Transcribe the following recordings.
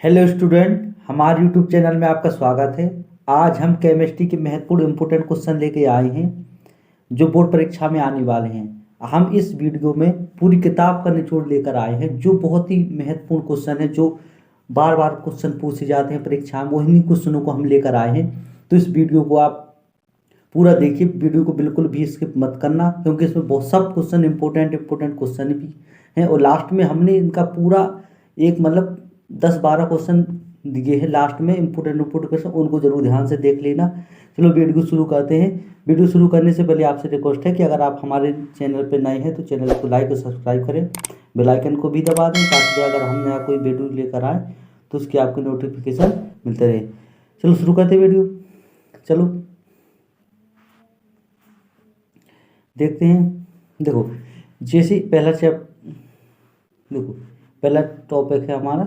Hello student, हमारे YouTube channel में आपका स्वागत है। आज हम केमिस्ट्री के महत्वपूर्ण इंपोर्टेंट क्वेश्चन लेके आए हैं जो बोर्ड परीक्षा में आने वाले हैं। हम इस वीडियो में पूरी किताब का निचोड़ लेकर आए हैं जो बहुत ही महत्वपूर्ण क्वेश्चन है, जो बार बार क्वेश्चन पूछे जाते हैं परीक्षा में, वही क्वेश्चनों को हम लेकर आए हैं। तो इस वीडियो को आप पूरा देखिए, वीडियो को बिल्कुल भी स्किप मत करना, क्योंकि इसमें बहुत सब क्वेश्चन इंपोर्टेंट क्वेश्चन भी हैं। और लास्ट में हमने इनका पूरा एक 10-12 क्वेश्चन दिए हैं लास्ट में, इंपोर्टेंट क्वेश्चन, उनको जरूर ध्यान से देख लेना। चलो वीडियो शुरू करते हैं। वीडियो शुरू करने से पहले आपसे रिक्वेस्ट है कि अगर आप हमारे चैनल पर नए हैं तो चैनल को लाइक और सब्सक्राइब करें, बेल आइकन को भी दबा दें ताकि अगर हम नया कोई वीडियो लेकर आए तो उसकी आपको नोटिफिकेशन मिलते रहे। चलो शुरू करते हैं वीडियो। चलो देखते हैं। देखो, जैसे पहला टॉपिक है हमारा,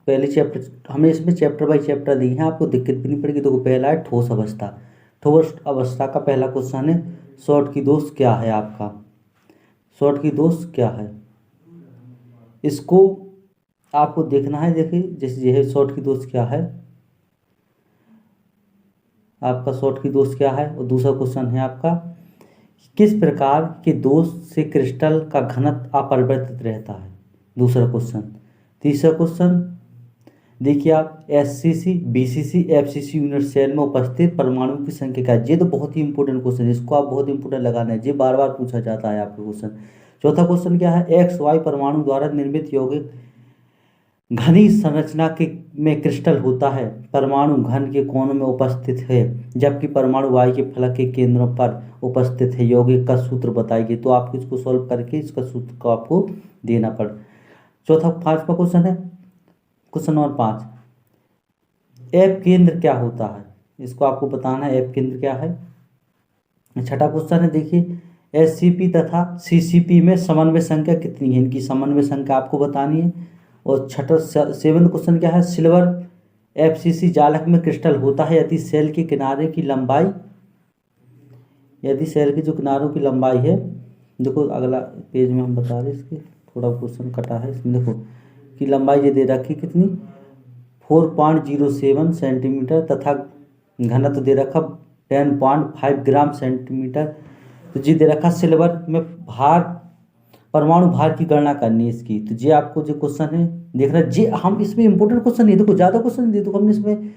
पहले चैप्टर, हमें इसमें चैप्टर बाय चैप्टर दिए हैं, आपको दिक्कत भी नहीं पड़ेगी। देखो, पहला है ठोस अवस्था। ठोस अवस्था का पहला क्वेश्चन है, शॉर्ट की दोष क्या है आपका? शॉर्ट की दोष क्या है, इसको आपको देखना है। देखिए, जैसे ये है शॉर्ट की दोष क्या है आपका, शॉर्ट की दोष क्या है। और दूसरा क्वेश्चन है आपका, किस प्रकार के दोष से क्रिस्टल का घनत्व अपरिवर्तित रहता है? दूसरा क्वेश्चन। तीसरा क्वेश्चन देखिए आप, SCC, BCC, FCC unit cell में उपस्थित परमाणु की संख्या क्या है? ये तो बहुत ही इंपॉर्टेंट क्वेश्चन है, इसको आप बहुत इंपॉर्टेंट लगाना है, ये बार बार पूछा जाता है आपका क्वेश्चन। चौथा क्वेश्चन क्या है, एक्स वाई परमाणु द्वारा निर्मित यौगिक घनी संरचना के में क्रिस्टल होता है, परमाणु घन के कोनों में उपस्थित है जबकि परमाणु वायु के फलक के केंद्रों पर उपस्थित है। यौगिक का सूत्र बताइए। तो आपको इसको सॉल्व करके इसका सूत्र को आपको देना पड़। पांचवा क्वेश्चन है, क्वेश्चन नंबर 5, एफ केंद्र क्या होता है? इसको आपको बताना है, एफ केंद्र क्या है। छठा क्वेश्चन है, देखिए, एससीपी तथा सीसीपी में समन्वय संख्या कितनी है? इनकी समन्वय संख्या आपको बतानी है। और सेवंथ क्वेश्चन क्या है, सिल्वर एफसीसी जालक में क्रिस्टल होता है यदि सेल के किनारे की लंबाई, यदि सेल के जो किनारों की लंबाई है, देखो अगला पेज में हम बता रहे, इसके थोड़ा क्वेश्चन कटा है इसमें, देखो कि लंबाई ये दे रखी कितनी, 4.07 सेंटीमीटर तथा घनत्व दे रखा 10.5 ग्राम सेंटीमीटर। तो जी दे रखा सिल्वर में भार, परमाणु भार की गणना करनी है इसकी। तो ये आपको जो क्वेश्चन है देख रहे हैं, जी हम इसमें इंपॉर्टेंट क्वेश्चन नहीं, देखो ज़्यादा क्वेश्चन नहीं, देखो हमने इसमें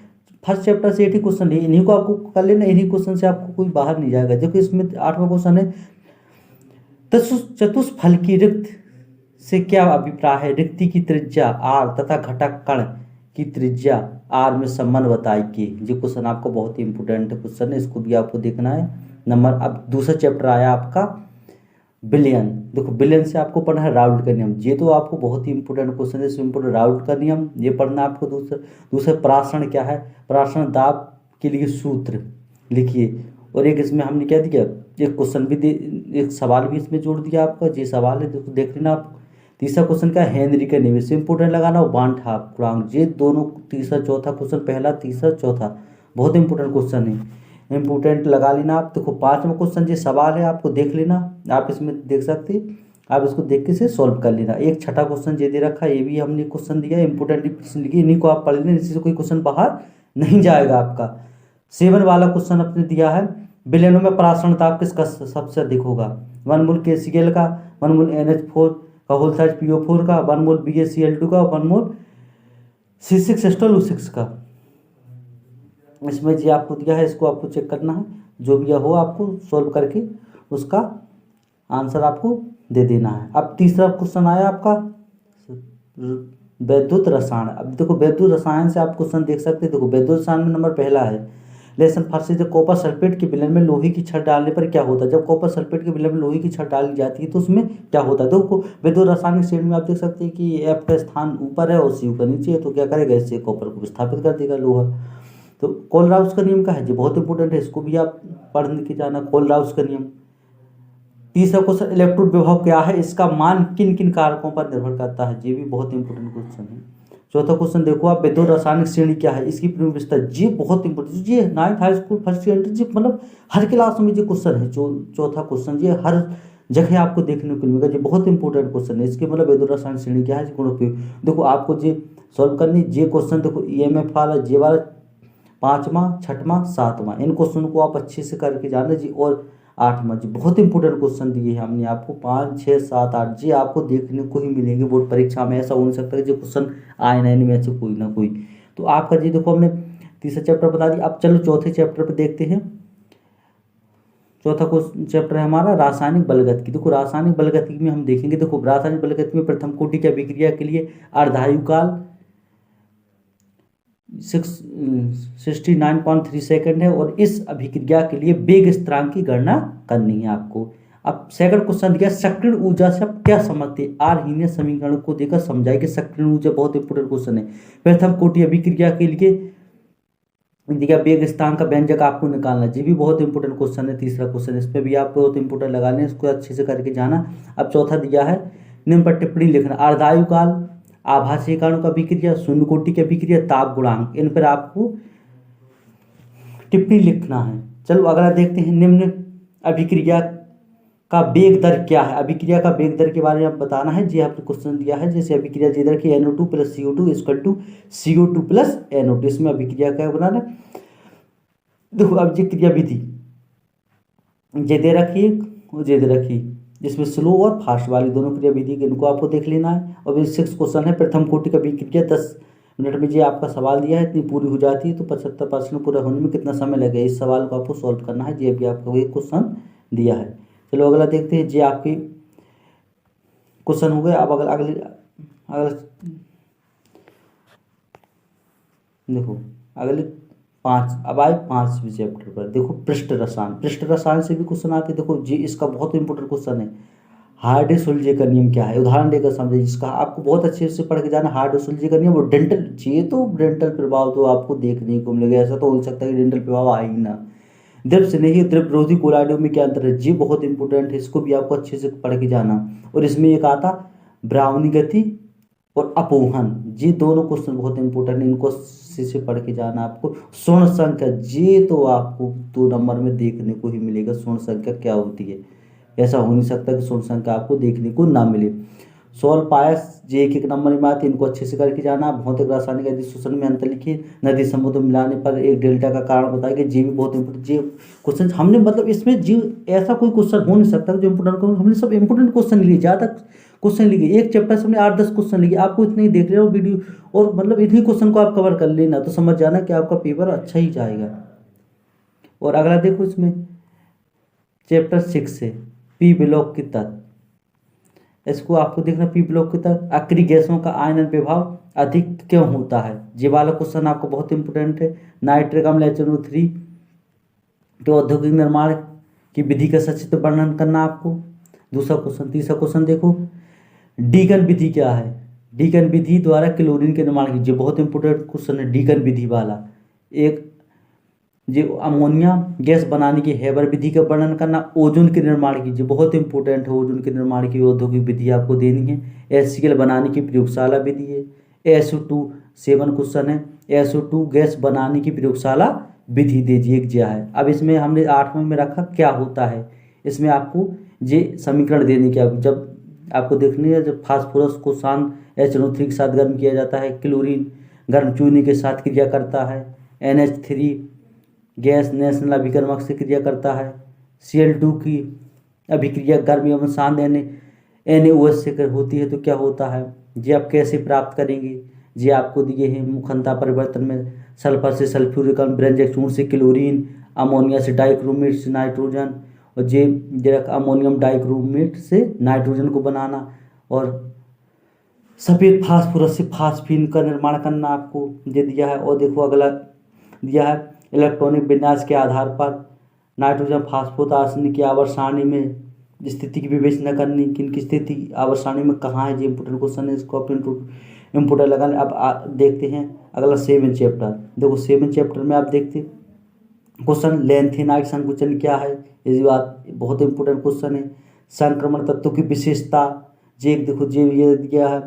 फर्स्ट चैप्टर से 8 ही क्वेश्चन लिए, इन्हीं को आपको कर लेना, इन्हीं क्वेश्चन से आपको कोई बाहर नहीं जाएगा। देखो इसमें 8वां क्वेश्चन है, चतुष्फल की रिक्त से क्या अभिप्राय है? रिक्ति की त्रिज्या r तथा घटक कण की त्रिज्या r में संबंध बताइए। ये क्वेश्चन आपको बहुत ही इंपॉर्टेंट क्वेश्चन है, इसको भी आपको देखना है नंबर। अब दूसरा चैप्टर आया आपका बिलियन। देखो, बिलियन से आपको पढ़ना है राउल्ट का नियम, ये तो आपको बहुत ही इंपॉर्टेंट क्वेश्चन है, इंपॉर्टेंट राउल्ट का नियम ये पढ़ना है आपको। दूसरा प्राशन क्या है, प्राशन दाब के लिए सूत्र लिखिए। और एक इसमें हमने क्या दिया, एक क्वेश्चन भी एक सवाल भी इसमें जोड़ दिया आपका, ये सवाल है, देखो देख लेना आप। तीसरा क्वेश्चन क्या है, हेनरी का नियम, इससे इंपॉर्टेंट लगाना। और बांठा गुणांक, ये दोनों तीसरा चौथा क्वेश्चन, पहला तीसरा चौथा बहुत इंपॉर्टेंट क्वेश्चन है, इंपॉर्टेंट लगा लेना आप। देखो 5वां क्वेश्चन ये सवाल है, आपको देख लेना, आप इसमें देख सकते हैं, आप इसको देख के से सॉल्व कर लेना। एक छठा क्वेश्चन ये दे रखा है, ये भी हमने क्वेश्चन दिया, इंपॉर्टेंट प्रश्न लिखिए, इन्हीं को आप पढ़ लेना, इससे कोई क्वेश्चन बाहर नहीं जाएगा आपका। 7 वाला क्वेश्चन अपने दिया है, बिलियनों में परासरण दाब किसका सबसे अधिक होगा? 1 मोल KCl का, 1 मोल NH4 का होल साइज PO4 का, 1 मोल BaCl2 का, 1 मोल C6H12O6 का। इसमें जी आपको दिया है, इसको आपको चेक करना है, जो भी हो आपको सॉल्व करके उसका आंसर आपको दे देना है। अब तीसरा क्वेश्चन आया आपका वैद्युत रसायन। अब देखो वैद्युत रसायन से आप क्वेश्चन देख सकते हैं। देखो वैद्युत रसायन में नंबर पहला है, लेसन फर्स्ट से, कॉपर सल्फेट के विलयन में लोहे की छड़ डालने पर क्या होता है? जब कॉपर सल्फेट के विलयन में लोहे की छड़ डाली जाती है तो उसमें क्या होता है? देखो वैद्युत रासायनिक श्रेणी में आप देख सकते हैं कि एफ का स्थान ऊपर है और सी का नीचे है, तो क्या करेगा, इससे कॉपर को विस्थापित कर देगा लोहा। तो कोलराउस का नियम का है, जो बहुत इंपॉर्टेंट है, इसको भी आप पढ़ के जाना, कोलराउस का नियम। तीसरा क्वेश्चन, इलेक्ट्रोड विभव क्या है? इसका मान किन किन कारकों पर निर्भर करता है? ये भी बहुत इंपॉर्टेंट क्वेश्चन है। चौथा क्वेश्चन देखो आप, वैद्युत रासायनिक श्रेणी क्या है, इसकी प्रमुख विस्तार, ये बहुत इंपॉर्टेंट, ये 9th high school first year मतलब हर क्लास में ये क्वेश्चन है। चौथा क्वेश्चन ये हर जगह आपको देखने को मिलेगा, ये बहुत इंपॉर्टेंट क्वेश्चन है। इसके वैद्युत रासायनिक श्रेणी क्या है, गुण उपयोग। देखो आपको ये सॉल्व करनी। जे क्वेश्चन देखो EMF वाला, जे वाला 5वां 6वां 7वां, इन क्वेश्चन को आप अच्छे से करके जाना जी। और 8वां जी, बहुत इंपॉर्टेंट क्वेश्चन दिए हैं हमने आपको, 5 6 7 8 जी आपको देखने को ही मिलेंगे बोर्ड परीक्षा में। ऐसा हो नहीं सकता कि जो क्वेश्चन आए ना इनमें से कोई ना कोई। तो आपका जी देखो हमने तीसरा चैप्टर बता दिया। अब चलो चौथे चैप्टर पर देखते हैं। चौथा क्वेश्चन चैप्टर है हमारा रासायनिक बलगतिकी। देखो रासायनिक बलगतिकी में हम देखेंगे, देखो रासायनिक बलगतिकी में प्रथम कोटि की अभिक्रिया के लिए अर्धायुकाल 69.3 सेकंड है, और इस अभिक्रिया के लिए वेग स्थिरांक की गणना करनी है आपको। अब सेकंड क्वेश्चन दिया, सक्रिय ऊर्जा से आप क्या समझते हैं? आर्हीनियस समीकरण को देकर समझाइए कि सक्रिय ऊर्जा, बहुत इंपोर्टेंट क्वेश्चन है। प्रथम कोटि अभिक्रिया के लिए दिया वेग स्थिरांक का व्यंजक आपको निकालना, ये भी बहुत इंपोर्टेंट क्वेश्चन है। तीसरा क्वेश्चन, इसमें भी आप बहुत इंपोर्टेंट लगाने हैं, इसको अच्छे से करके जाना। अब चौथा दिया है, निम्न पर टिप्पणी लिखना। अर्धायुकाल, आभासी कणों का अभिक्रिया, शून्य कोटि की अभिक्रिया, ताप गुणांक, इन पर आपको टिप्पणी लिखना है। चलो अगला देखते हैं, निम्न अभिक्रिया का वेग दर क्या है? अभिक्रिया का वेग दर के बारे में आप बताना है। जी आपने क्वेश्चन दिया है, जैसे अभिक्रिया जी दर की NO2 + CO2 = CO2 + NO2, इसमें अभिक्रिया क्या बनाना। देखो अब जी क्रिया विधि जे दे रखी और जे दे रखी, जिसमें स्लो और फास्ट वाली दोनों क्रिया विधि के, इनको आपको देख लेना है। और फिर 6 क्वेश्चन है, प्रथम कोटि का अभिक्रिया 10 मिनट में जी आपका सवाल दिया है, इतनी पूरी हो जाती है तो 75% पूरा होने में कितना समय लगेगा, इस सवाल को आपको सॉल्व करना है। जी अभी आपको एक क्वेश्चन दिया है। चलो अगला देखते हैं, जी आपके क्वेश्चन हो गए। अब अगले देखो अगले 5, अब आए 5वें चैप्टर पर। देखो पृष्ठ रसायन, पृष्ठ रसायन से भी क्वेश्चन आते हैं। देखो जी इसका बहुत इंपॉर्टेंट क्वेश्चन है, हार्डे-सुलजे का नियम क्या है, उदाहरण देकर समझे। जिसका आपको बहुत अच्छे से पढ़ के जाना, हार्डे-सुलजे का नियम। और डेंटल चाहिए तो डेंटल प्रभाव तो आपको देखने को मिलेगा, ऐसा तो हो सकता है कि डेंटल प्रभाव आए ही ना। द्रव से नहीं, द्रव विरोधी कोलाइडों में क्या अंतर है, जी बहुत इंपॉर्टेंट है, इसको भी आपको अच्छे से पढ़ के जाना। और इसमें एक आता ब्राउनी गति और अपोहन, जी दोनों क्वेश्चन बहुत इंपॉर्टेंट है, इनको अच्छे से पढ़ के जाना आपको। स्वर्ण संख्या, जी तो आपको 2 नंबर में देखने को ही मिलेगा, स्वर्ण संख्या क्या होती है। ऐसा हो नहीं सकता कि स्वर्ण संख्या आपको देखने को ना मिले। सोल पायस जे एक नंबर में आती है, इनको अच्छे से करके जाना। भौतिक रासायनिक यदि शोषण में अंतर लिखिए, नदी समुद्र मिलाने पर एक डेल्टा का कारण बताइए। जी भी बहुत इंपोर्टेंट, जी क्वेश्चन हमने मतलब इसमें जी ऐसा कोई क्वेश्चन हो नहीं सकता जो इंपोर्टेंट, हमने सब इंपोर्टेंट क्वेश्चन लिए, ज़्यादा क्वेश्चन लिए, एक चैप्टर से हमने 8-10 क्वेश्चन लिए। आपको इतने ही देख रहे हो वीडियो, और मतलब इन्हीं क्वेश्चन को आप कवर कर लेना, तो समझ जाना कि आपका पेपर अच्छा ही जाएगा। और अगला देखो, इसमें चैप्टर 6 से पी ब्लॉक की तत्व, इसको आपको देखना। पी ब्लॉक की तत्व, अक्रिय गैसों का आयनन प्रभाव अधिक क्यों होता है, ये वाला क्वेश्चन आपको बहुत इंपॉर्टेंट है। नाइट्रिक अम्ल HNO3 तो औद्योगिक निर्माण की विधि का सचित्र वर्णन करना आपको। दूसरा क्वेश्चन, तीसरा क्वेश्चन देखो, डीकन विधि क्या है? डीकन विधि द्वारा क्लोरीन के निर्माण की, जो बहुत इंपॉर्टेंट क्वेश्चन है डीकन विधि वाला। एक जो अमोनिया गैस बनाने की हेबर विधि का वर्णन करना। ओजोन के निर्माण की, जो बहुत इंपॉर्टेंट है, ओजोन के निर्माण की औद्योगिक विधि आपको देनी है। HCl बनाने की प्रयोगशाला विधि है। SO2 7 क्वेश्चन है, SO2 गैस बनाने की प्रयोगशाला विधि दे दिए दिया है। अब इसमें हमने 8वें में रखा क्या होता है, इसमें आपको ये समीकरण देने की, जब आपको देखनी है, जब फास्फोरस को शांत HNO3 के साथ गर्म किया जाता है, क्लोरीन गर्म चूने के साथ क्रिया करता है, NH3 गैस नेशनल अभिकर्मक से क्रिया करता है, Cl2 की अभिक्रिया गर्म एवं शांत NaOH से होती है, तो क्या होता है, ये आप कैसे प्राप्त करेंगे। ये आपको दिए हैं, मुखंता परिवर्तन में सल्फर से सल्फ्यूरिक अम्ल, ब्रेंजक चूर्ण से क्लोरीन, अमोनिया से डाइक्रोमेट से नाइट्रोजन, और जे अमोनियम डाइक्रोमेट से नाइट्रोजन को बनाना, और सफ़ेद फास्फोरस से फास्फीन का निर्माण करना आपको ये दिया है। और देखो अगला दिया है, इलेक्ट्रॉनिक विन्यास के आधार पर नाइट्रोजन फास्फोरास की आवर्त सारणी में स्थिति की विवेचना करनी, किनकी स्थिति आवर्त सारणी में कहाँ है, ये इंपोर्टेंट क्वेश्चन है, इसको अपने इंपोर्टेंट लगा। अब देखते हैं अगला 7 चैप्टर। देखो 7 चैप्टर में आप देखते क्वेश्चन, लैंथेनाइट संकुचन क्या है, ये बात बहुत इंपोर्टेंट क्वेश्चन है। संक्रमण तत्व की विशेषता, जे देखो जे ये दिया है,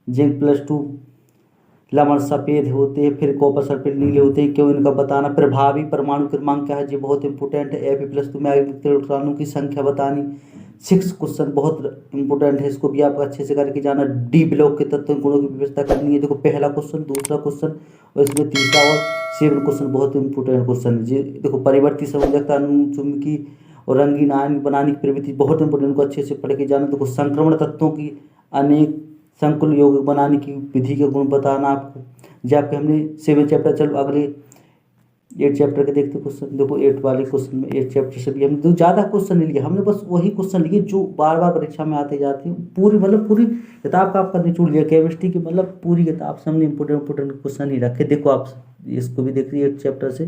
Zinc+2 लवण सफ़ेद होते हैं, फिर कॉपर सल्फेट नीले होते हैं, क्यों इनका बताना। प्रभावी परमाणु क्रमांक क्या है जी, बहुत इंपॉर्टेंट है। Fe+ में इलेक्ट्रॉनों की संख्या बतानी। 6 क्वेश्चन बहुत इंपॉर्टेंट है, इसको भी आप अच्छे से करके जाना। डी ब्लॉक के तत्व गुणों की व्यवस्था करनी है। देखो पहला क्वेश्चन, दूसरा क्वेश्चन और इसमें तीसरा और 7 क्वेश्चन बहुत इंपॉर्टेंट क्वेश्चन है जी। देखो परिवर्ती संवेदकता, अनुचुंबकी और रंगीन आयन बनाने की प्रवृत्ति बहुत इंपॉर्टेंट, को अच्छे से पढ़ के जाना। देखो संक्रमण तत्वों की अनेक संकुल यौगिक बनाने की विधि के गुण बताना आपको। जो आपके हमने 7 चैप्टर, चलो अगले 8 चैप्टर के देखते क्वेश्चन। देखो 8 वाले क्वेश्चन में 8 चैप्टर से भी हमने तो ज़्यादा क्वेश्चन नहीं लिए, हमने बस वही क्वेश्चन लिए जो बार बार परीक्षा में आते जाते हैं। पूरी मतलब पूरी किताब का आपका निचोड़ लिया केमिस्ट्री की, मतलब पूरी किताब से हमने इंपॉर्टेंट क्वेश्चन ही रखे। देखो आप इसको भी देखिए 8 चैप्टर से।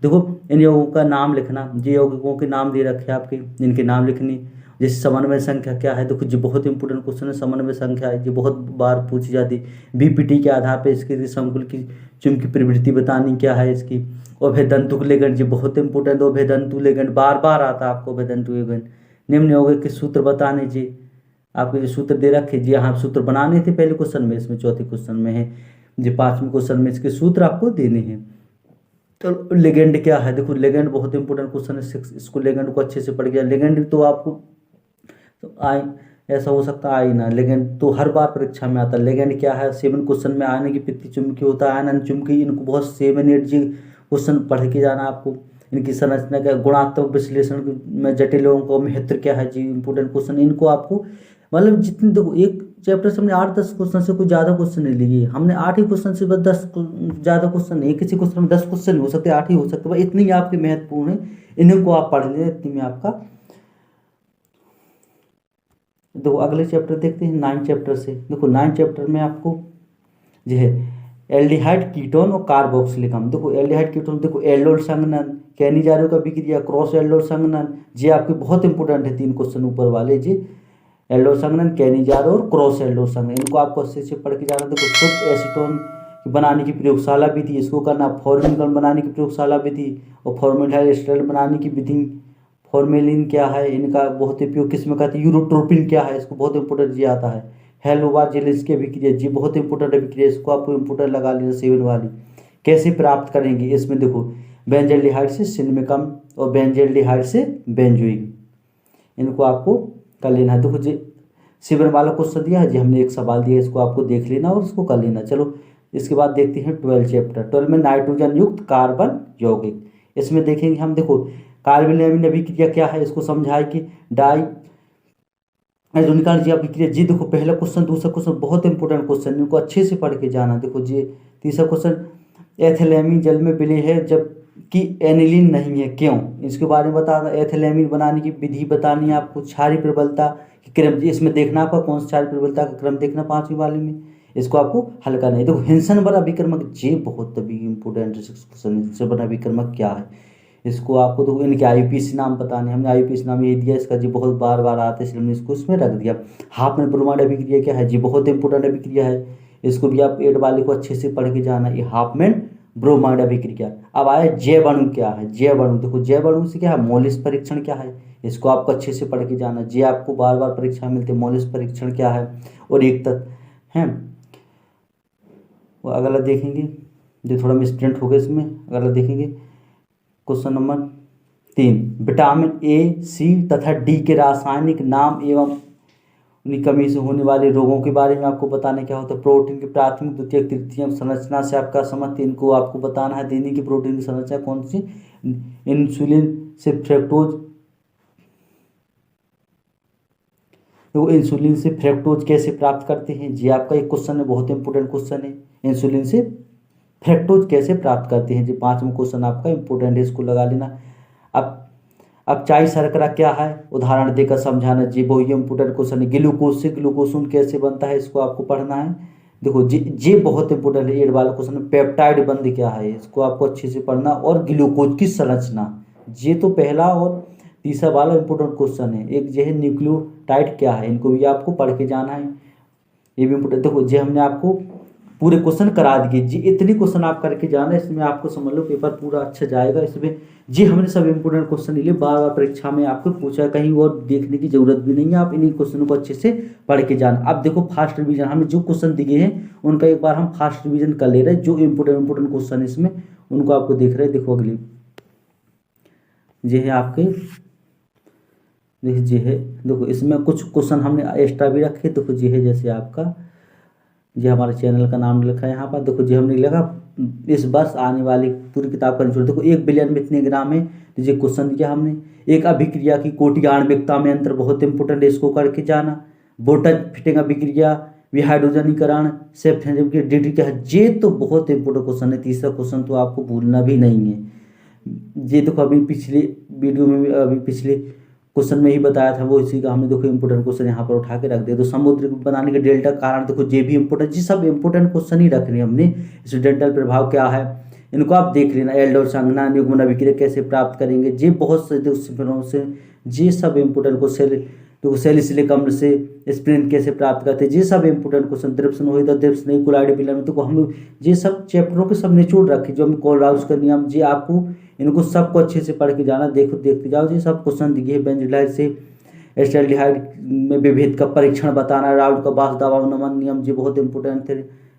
देखो इन यौगिकों का नाम लिखना, ये यौगिकों के नाम दे रखे आपके, इनके नाम लिखनी। जैसे समन्वय संख्या क्या है, देखो जी बहुत इंपॉर्टेंट क्वेश्चन है। समन्वय संख्या है, ये बहुत बार पूछी जाती है। बीपीटी के आधार पर इसके संकुल की चुंबकीय प्रवृत्ति बतानी क्या है इसकी। अभेदंतु लिगेंड, ये बहुत इंपॉर्टेंट। अभेदंतु लिगेंड बार बार आता है आपको, अभेदंतु लिगेंड। निम्न यौगिक के सूत्र बताने जी, आपके जो सूत्र दे रखे जी, हाँ सूत्र बनाने थे पहले क्वेश्चन में, इसमें चौथे क्वेश्चन में है जी, 5वें क्वेश्चन में इसके सूत्र आपको देने हैं। तो लिगेंड क्या है, देखो लिगेंड बहुत इंपॉर्टेंट क्वेश्चन है। इसको लिगेंड को अच्छे से पढ़ गया। लिगेंड तो आपको तो ऐसा हो सकता है आई ना, लेकिन तो हर बार परीक्षा में आता है। लिगेंड क्या है, 7 क्वेश्चन में आयन की पित्ती चुंबकीय होता है, आयन चुंबकीय, इनको बहुत 7-8 जी क्वेश्चन पढ़ के जाना आपको। इनकी संरचना क्या, गुणात्मक विश्लेषण में जटिलों का महत्व क्या है जी, इंपॉर्टेंट क्वेश्चन। इनको आपको मतलब जितने, देखो एक चैप्टर से हमने 8-10 क्वेश्चन से कोई ज़्यादा क्वेश्चन नहीं लिए, हमने 8 ही क्वेश्चन से बस 10 ज़्यादा क्वेश्चन नहीं, किसी क्वेश्चन में 10 क्वेश्चन हो सकते, 8 ही हो सकते, बस इतनी ही आपके महत्वपूर्ण है, इन्हीं को आप पढ़ लें, इतनी में आपका। देखो अगले चैप्टर देखते हैं 9 चैप्टर से। देखो 9 चैप्टर में आपको जो है एल्डिहाइड, कीटोन और कार्बोक्सिलिक अम्ल। देखो एल्डिहाइड कीटोन, देखो एल्डोल संघनन, कैनिजारो का विक्रिया, क्रॉस एल्डोल संघनन, ये आपके बहुत इंपॉर्टेंट है 3 क्वेश्चन ऊपर वाले जी। एल्डोल संघनन, कैनिजारो और क्रॉस एल्डोल संघनन, इनको आपको अच्छे से पढ़ के जाना। देखो शुद्ध एसीटोन बनाने की प्रयोगशाला विधि, इसको करना। फॉर्मिलिन बनाने की प्रयोगशाला विधि और फॉर्मेल्डिहाइड एस्टर बनाने की विधि। फॉर्मेलिन क्या है, इनका बहुत उपयोग किस में करते हैं। यूरोट्रोपिन क्या है, इसको बहुत इंपॉर्टेंट ये आता है। हेलोवा जेलिस की विक्रिया, जी बहुत इंपॉर्टेंट है विक्रिया, इसको आपको इंपॉर्टेंट लगा लेना 7 वाली। कैसे प्राप्त करेंगे, इसमें देखो बेंजल्डिहाइड से सिनेमिकम और बेंजल्डिहाइड से बेंजोइक, इनको आपको कर लेना है। देखो जी 7 वाला क्वेश्चन दिया है जी, हमने एक सवाल दिया, इसको आपको देख लेना और इसको कर लेना। चलो इसके बाद देखते हैं 12 चैप्टर। 12 में नाइट्रोजन युक्त कार्बन यौगिक, इसमें देखेंगे हम। देखो कार्बनिक अभिक्रिया क्या है, इसको समझाए कि डाई निकाल अभिक्रिया जी। देखो पहला क्वेश्चन, दूसरा क्वेश्चन बहुत इंपॉर्टेंट क्वेश्चन, इनको अच्छे से पढ़ के जाना। देखो जी तीसरा क्वेश्चन, एथिलेमीन जल में विलय है जबकि एनिलीन नहीं है, क्यों, इसके बारे में बताना। एथिलेमीन बनाने की विधि बतानी है आपको। क्षारीय प्रबलता की क्रम, इसमें देखना आपका कौन सा क्षारीय प्रबलता का क्रम देखना 5वीं वाले में, इसको आपको हल करना है। देखो हिंसन बड़ा अभिकर्मक, ये बहुत तभी इंपॉर्टेंट क्वेश्चन, हिंसन बड़ा अभिकर्मक क्या है, इसको आपको तो इनके आईपीसी नाम बताने, हमने आईपीसी नाम ये दिया, इसका जी बहुत बार बार आते हैं, इसलिए हमने इसको इसमें रख दिया। हाफमैन ब्रोमाइड अभिक्रिया क्या है जी, बहुत इंपॉर्टेंट अभिक्रिया है, इसको भी आप 8 वाले को अच्छे से पढ़ के जाना। ये हाफमैन ब्रोमाइड अभिक्रिया। अब आया जैव अणु क्या है, जैव अणु, देखो जैव अणु से क्या है, मौलिक परीक्षण क्या है, इसको आपको अच्छे से पढ़ के जाना। जे आपको बार बार परीक्षा मिलते, मौलिक परीक्षण क्या है और एक तत्व है। अगला देखेंगे जो थोड़ा मिसप्रिंट हो गया इसमें, अगला देखेंगे क्वेश्चन नंबर 3, विटामिन ए, सी तथा डी के रासायनिक नाम एवं उनकी कमी से होने वाले रोगों के बारे में आपको बताने क्या होता है। प्रोटीन की प्राथमिक, द्वितीयक, तृतीयक संरचना से आपका समझ, इनको आपको बताना है। देने की प्रोटीन की संरचना कौन सी, इंसुलिन से फ्रक्टोज, तो इंसुलिन से फ्रक्टोज कैसे प्राप्त करते हैं, जी आपका एक क्वेश्चन है, बहुत इंपॉर्टेंट क्वेश्चन है। इंसुलिन से फ्रक्टोज कैसे प्राप्त करते हैं जी, 5वां क्वेश्चन आपका इंपॉर्टेंट है, इसको लगा लेना। अब चाय शर्करा क्या है, उदाहरण देकर समझाना जी, वही इंपॉर्टेंट क्वेश्चन है। ग्लूकोज से ग्लूकोसोन कैसे बनता है, इसको आपको पढ़ना है। देखो जी बहुत इंपॉर्टेंट है, 8 वाला क्वेश्चन। पेप्टाइड बंध क्या है, इसको आपको अच्छे से पढ़ना। और ग्लूकोज की संरचना, ये तो पहला और तीसरा वाला इंपॉर्टेंट क्वेश्चन है। एक जो है न्यूक्लियोटाइड क्या है, इनको भी आपको पढ़ के जाना है, ये भी इंपॉर्टेंट। देखो जो हमने आपको पूरे क्वेश्चन करा दिए जी। इतनी क्वेश्चन आप करके जाना, इसमें आपको समझ लो पेपर पूरा अच्छा जाएगा। इसमें जी हमने सब इंपोर्टेंट क्वेश्चन लिए, बार बार परीक्षा में आपको पूछा, कहीं और देखने की जरूरत भी नहीं है। आप इन्हीं क्वेश्चनों को अच्छे से पढ़ के जाना। अब देखो फास्ट रिवीजन, हमें जो क्वेश्चन दिए हैं उनका एक बार हम फास्ट रिवीजन कर ले रहे हैं। जो इंपोर्टेंट क्वेश्चन इसमें उनको आपको देख रहे हैं। देखो अगली ये है आपके, देखिए है, देखो इसमें कुछ क्वेश्चन हमने एक्स्ट्रा भी रखे। देखो जी है जैसे आपका, ये हमारे चैनल का नाम लिखा है यहाँ पर। देखो जी हमने लिखा इस वर्ष आने वाली पूरी किताब का निचोड़। देखो 1 बिलियन में इतने ग्राम है, तो ये क्वेश्चन दिया हमने। एक अभिक्रिया की कोटि आणविकता में अंतर बहुत इंपोर्टेंट है, इसको करके जाना। बोटन फिटिंग अभिक्रिया, विहाइड्रोजनीकरण, सेफ्ट ड्यूटी क्या है, ये तो बहुत इंपोर्टेंट क्वेश्चन है। तीसरा क्वेश्चन तो आपको भूलना भी नहीं है। ये देखो अभी पिछले वीडियो में, अभी पिछले क्वेश्चन में ही बताया था वो, इसी का हमने देखो इंपोर्टेंट क्वेश्चन यहाँ पर उठा के रख दिया। तो समुद्र बनाने के डेल्टा कारण, देखो ये भी इंपोर्टेंट, जी सब इंपोर्टेंट क्वेश्चन ही रखने हमने। इस डेल्टा प्रभाव क्या है इनको आप देख लेना। एल्डोर संघनन, युग्मन अभिक्रिया कैसे प्राप्त करेंगे, ये बहुत से ये सब इंपोर्टेंट क्वेश्चन। तो सैलिसिलिक अम्ल से स्प्रिन कैसे प्राप्त करते हैं, ये सब इंपोर्टेंट क्वेश्चन। द्रिप्सन हो द्रिप्स नहीं कुलाइड पिलर में, तो हम ये सब चैप्टरों के सब निचोड़ रखे। जो हम कोलराउस का नियम, ये आपको इनको सबको अच्छे से पढ़ के जाना। देखो देखते जाओ, ये सब क्वेश्चन दिए। बेंजोडाइड से एस्टाल्डिहाइड में विभेद का परीक्षण बताना, राउल्ट का बास दबाव नमन नियम, ये बहुत इंपोर्टेंट थे।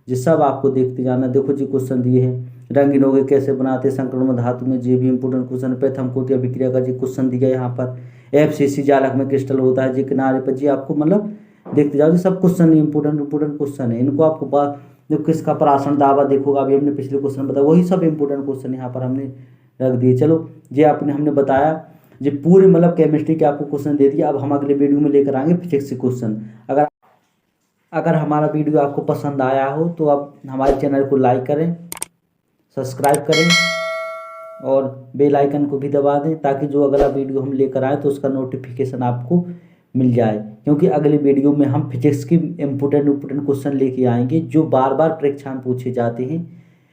ये सब आपको देखते जाना। देखो जी क्वेश्चन दिए हैं। रंगीन हो गए कैसे बनाते संक्रमण धातु में, ये भी इंपोर्टेंट क्वेश्चन। प्रथम कोटि अभिक्रिया का जी क्वेश्चन दिया यहाँ पर। FCC जालक में क्रिस्टल होता है जी किनारे पर, जी आपको मतलब देखते जाओ। जी सब क्वेश्चन इंपोर्टेंट क्वेश्चन है। इनको आपको बात जो किसका प्राशन दावा देखोगा, अभी हमने पिछले क्वेश्चन बताया, वही सब इंपोर्टेंट क्वेश्चन यहाँ पर हमने रख दिए। चलो ये आपने हमने बताया, ये पूरे मतलब केमिस्ट्री के आपको क्वेश्चन दे दिया। अब हम अगले वीडियो में लेकर आएंगे फिजिक्स के क्वेश्चन। अगर हमारा वीडियो आपको पसंद आया हो तो आप हमारे चैनल को लाइक करें, सब्सक्राइब करें और बेल आइकन को भी दबा दें, ताकि जो अगला वीडियो हम लेकर आए तो उसका नोटिफिकेशन आपको मिल जाए। क्योंकि अगले वीडियो में हम फिजिक्स की इंपोर्टेंट क्वेश्चन लेके आएंगे, जो बार बार परीक्षा में पूछे जाते हैं।